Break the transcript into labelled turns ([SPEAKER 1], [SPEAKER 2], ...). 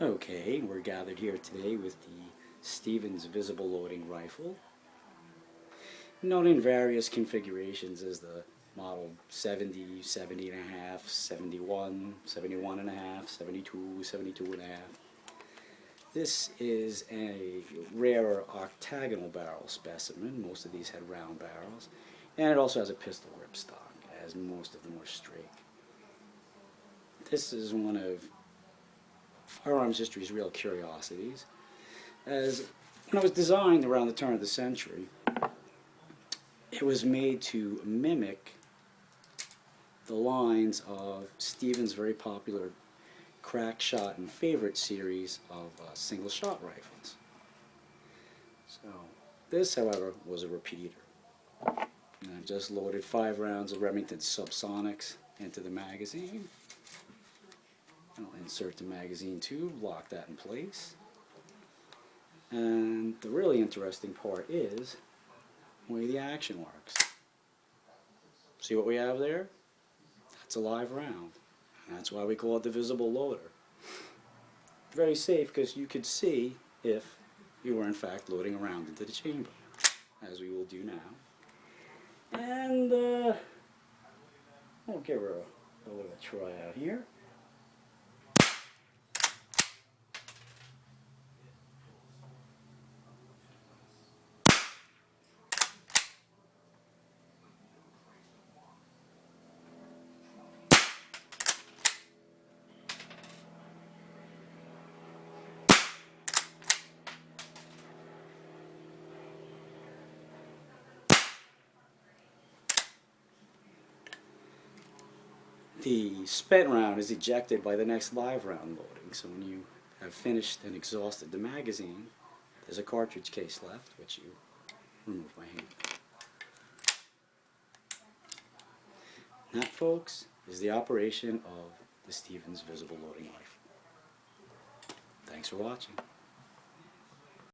[SPEAKER 1] Okay, we're gathered here today with the Stevens visible loading rifle, known in various configurations as the model 70, 70 and a half, 71, 71 and a half, 72, 72 and a half. This is a rarer octagonal barrel specimen. Most of these had round barrels, and it also has a pistol ripstock, as most of them were straight. This is one of firearms history's real curiosities, as when it was designed around the turn of the century, it was made to mimic the lines of Stevens' very popular crack shot and favorite series of single shot rifles. So this, however, was a repeater. And I've just loaded 5 rounds of Remington Subsonics into the magazine. I'll insert the magazine tube, lock that in place. And the really interesting part is the way the action works. See what we have there? That's a live round. And that's why we call it the visible loader. Very safe because you could see if you were in fact loading a round into the chamber, as we will do now. And we'll give her a little try out here. The spent round is ejected by the next live round loading, so when you have finished and exhausted the magazine, there's a cartridge case left, which you remove by hand. And that, folks, is the operation of the Stevens visible loading rifle. Thanks for watching.